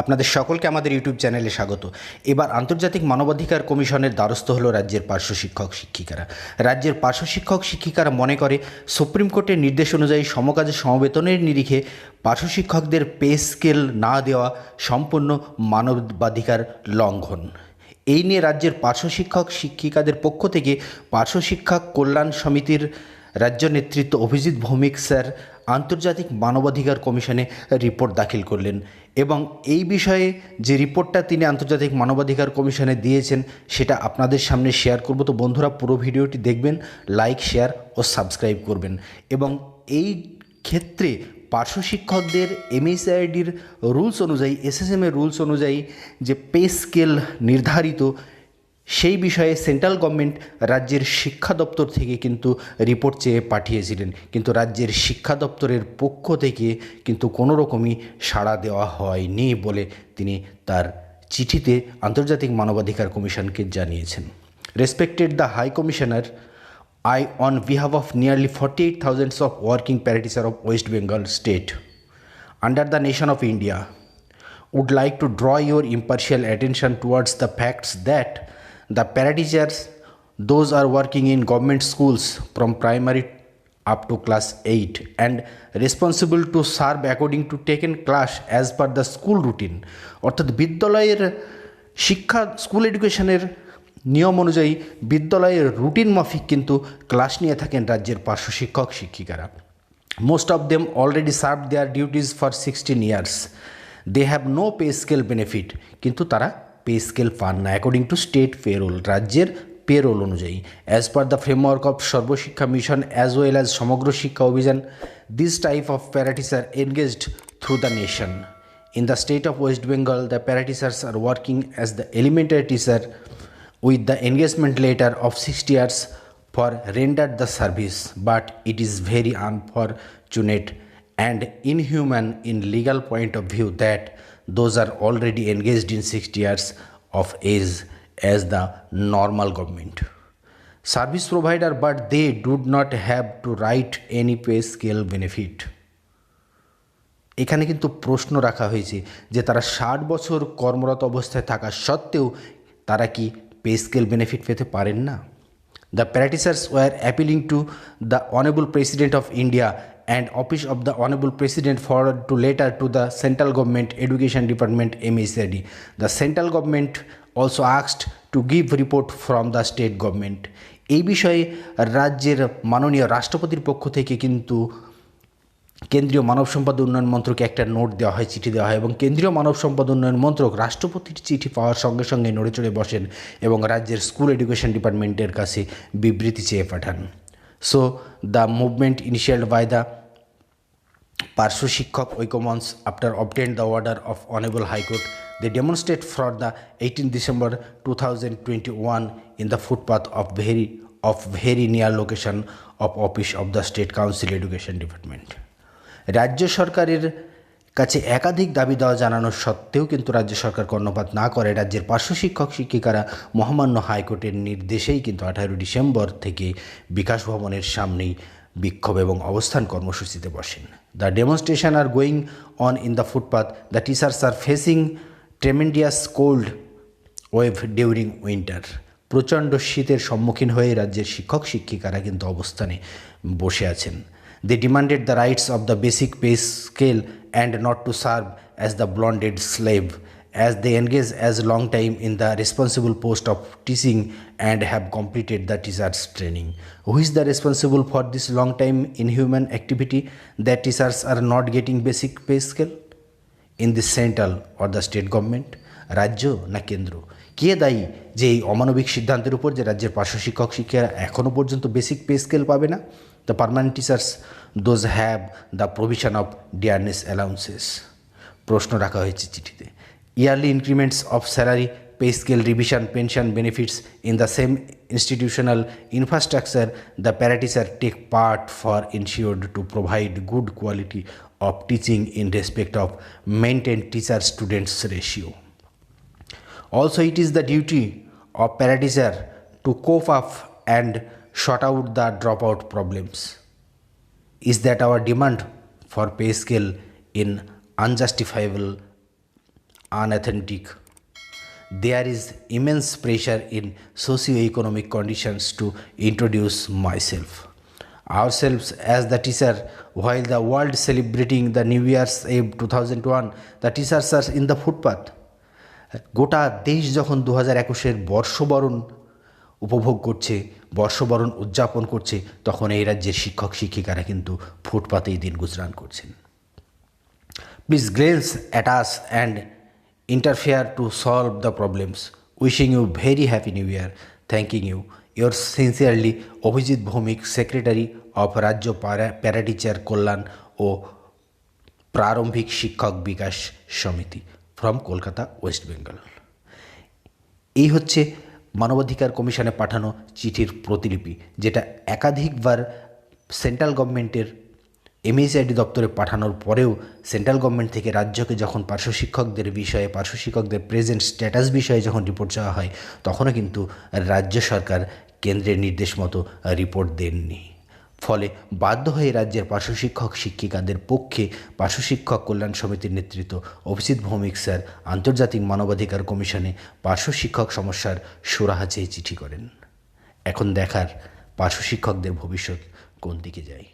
আপনাদের সকলকে আমাদের ইউটিউব চ্যানেলে স্বাগত। এবার আন্তর্জাতিক মানবাধিকার কমিশনের দ্বারস্থ হলো রাজ্যের পার্শ্ব শিক্ষক শিক্ষিকারা। রাজ্যের পার্শ্ব শিক্ষক শিক্ষিকারা মনে করে সুপ্রিম কোর্টের নির্দেশ অনুযায়ী সমকাজে সমবেতনের নিরিখে পার্শ্ব শিক্ষকদের পে স্কেল না দেওয়া সম্পূর্ণ মানবাধিকার লঙ্ঘন। এই নিয়ে রাজ্যের পার্শ্ব শিক্ষক শিক্ষিকাদের পক্ষ থেকে পার্শ্ব শিক্ষক কল্যাণ সমিতির রাজ্য নেতৃত্ব অভিজিৎ ভৌমিক স্যার আন্তর্জাতিক মানবাধিকার কমিশনে রিপোর্ট দাখিল করলেন এবং এই বিষয়ে যে রিপোর্টটা তিনি আন্তর্জাতিক মানবাধিকার কমিশনে দিয়েছেন সেটা আপনাদের সামনে শেয়ার করব। তো বন্ধুরা, পুরো ভিডিওটি দেখবেন, লাইক, শেয়ার ও সাবস্ক্রাইব করবেন। এবং এই ক্ষেত্রে পার্শ্ব শিক্ষকদের এমএসআইডির রুলস অনুযায়ী, এসএসএমের রুলস অনুযায়ী যে পে স্কেল নির্ধারিত, সেই বিষয়ে সেন্ট্রাল গভর্নমেন্ট রাজ্যের শিক্ষা দপ্তর থেকে কিন্তু রিপোর্ট চেয়ে পাঠিয়েছিলেন, কিন্তু রাজ্যের শিক্ষা দপ্তরের পক্ষ থেকে কিন্তু কোনো রকমই সাড়া দেওয়া হয়নি বলে তিনি তার চিঠিতে আন্তর্জাতিক মানবাধিকার কমিশনকে জানিয়েছেন। Respected the high commissioner, I, on behalf of nearly 48,000 of working practitioners of West Bengal state, under the nation of India, would like to draw your impartial attention towards the facts that the practitioners, those are working in government schools from primary up to class 8 and responsible to serve according to taken class as per the school routine, অর্থাৎ বিদ্যালয়ের শিক্ষা, school এডুকেশনের নিয়ম অনুযায়ী বিদ্যালয়ের routine মাফিক কিন্তু class নিয়ে থাকেন রাজ্যের পার্শ্ব শিক্ষক শিক্ষিকারা। Most of them already serve their duties for 16 years. They have no pay scale benefit, কিন্তু তারা পে স্কেল পান না অ্যাকর্ডিং টু স্টেট পেরোল, রাজ্যের পেরোল অনুযায়ী। As per the framework of Sarva Shiksha mission as well as Samagra Shiksha Abhiyan, this type of parateacher engaged through the nation. In the state of West Bengal, the practitioners are working as the elementary teacher with the engagement letter of 60 years for rendered the service, but it is very unfortunate and inhuman in legal point of view that those are already engaged in 60 years of age as the normal government service provider, but they do not have to write any pay scale benefit. এখানে কিন্তু প্রশ্ন রাখা হয়েছে যে তারা 60 বছর কর্মরত অবস্থায় থাকা সত্ত্বেও তারা কি পে স্কেল বেনিফিট পেতে পারেন না? The practitioners were appealing to the honourable president of India and office of the honourable president forward to letter to the central government education department MSID. The central government also asked to give report from the state government. এই বিষয়ে রাজ্যের মাননীয় রাষ্ট্রপতির পক্ষ থেকে কিন্তু কেন্দ্রীয় মানব সম্পদ উন্নয়ন মন্ত্রকে একটা নোট দেওয়া হয়, চিঠি দেওয়া হয়, এবং কেন্দ্রীয় মানব সম্পদ উন্নয়ন মন্ত্রক রাষ্ট্রপতির চিঠি পাওয়ার সঙ্গে সঙ্গে নড়ে চড়ে বসেন এবং রাজ্যের স্কুল এডুকেশন ডিপার্টমেন্টের কাছে বিবৃতি চেয়ে পাঠান। So the movement initiated by the Parshwa Shikshak Oikya Mancha after obtained the order of honourable high court, they demonstrate for the 18 December 2021 in the footpath of very near location of office of the State Council Education Department. রাজ্য সরকারের কাছে একাধিক দাবি দেওয়া জানানোর সত্ত্বেও কিন্তু রাজ্য সরকার কর্ণপাত না করে রাজ্যের পার্শ্ব শিক্ষক শিক্ষিকারা মহামান্য হাইকোর্টের নির্দেশেই কিন্তু 18 ডিসেম্বর থেকে বিকাশ ভবনের সামনেই বিক্ষোভ এবং অবস্থান কর্মসূচিতে বসেন। The demonstration are going on in the footpath, the teachers are facing tremendous cold wave during winter. প্রচণ্ড শীতের সম্মুখীন হয়ে রাজ্যের শিক্ষক শিক্ষিকারা কিন্তু অবস্থানে বসে আছেন। They demanded the rights of the basic pay scale and not to serve as the bonded slave, as they engage as long time in the responsible post of teaching and have completed the teachers training. Who is the responsible for this long time inhuman activity that teachers are not getting basic pay scale? In the central or the state government, রাজ্য না কেন্দ্র? কে দায়ী যে এই অমানবিক সিদ্ধান্তের উপর যে রাজ্যের পার্শ্ব শিক্ষক শিক্ষিকারা এখনও পর্যন্ত বেসিক পে স্কেল পাবে না? The permanent teachers those have the provision of dearness allowances. প্রশ্ন রাখা হয়েছে চিঠিতে। Yearly increments of salary, pay scale revision, pension benefits in the same institutional infrastructure the parateacher take part for ensured to provide good quality of teaching in respect of maintain teacher students ratio. Also, it is the duty of practitioner to cope up and sort out the dropout problems. Is that our demand for pay scale in unjustifiable unauthentic. There is immense pressure in socio-economic conditions to introduce myself, ourselves as the teacher. While the world celebrating the New Year's Eve 2001, the teachers are in the footpath. গোটা দেশ যখন 2021-এর বর্ষবরণ উপভোগ করছে, বর্ষবরণ উদযাপন করছে, তখন এই রাজ্যের শিক্ষক শিক্ষিকারা কিন্তু ফুটপাতেই দিন গুজরান করছেন। Please glance at us and interfere to solve the problems. Wishing you very happy new year. Thanking you. Yours sincerely, Abhijit Bhowmik, secretary of রাজ্য প্যারা টিচার কল্যাণ ও প্রারম্ভিক শিক্ষক বিকাশ সমিতি ফ্রম কলকাতা, ওয়েস্ট বেঙ্গল। এই হচ্ছে মানবাধিকার কমিশনে পাঠানো চিঠির প্রতিলিপি, যেটা একাধিকবার সেন্ট্রাল গভর্নমেন্টের এমএইচআরডি দপ্তরে পাঠানোর পরেও সেন্ট্রাল গভর্নমেন্ট থেকে রাজ্যকে যখন পার্শ্ব শিক্ষকদের বিষয়ে, পার্শ্ব শিক্ষকদের প্রেজেন্ট স্ট্যাটাস বিষয়ে যখন রিপোর্ট চাওয়া হয়, তখনও কিন্তু রাজ্য সরকার কেন্দ্রের নির্দেশ মতো রিপোর্ট দেননি। ফলে বাধ্য হয়ে রাজ্যের পার্শ্ব শিক্ষক শিক্ষিকাদের পক্ষে পার্শ্ব শিক্ষক কল্যাণ সমিতির নেতৃত্ব অভিজিৎ ভৌমিক স্যার আন্তর্জাতিক মানবাধিকার কমিশনে পার্শ্ব শিক্ষক সমস্যার সুরাহা চেয়ে চিঠি করেন। এখন দেখার পার্শ্ব শিক্ষকদের ভবিষ্যৎ কোন দিকে যায়।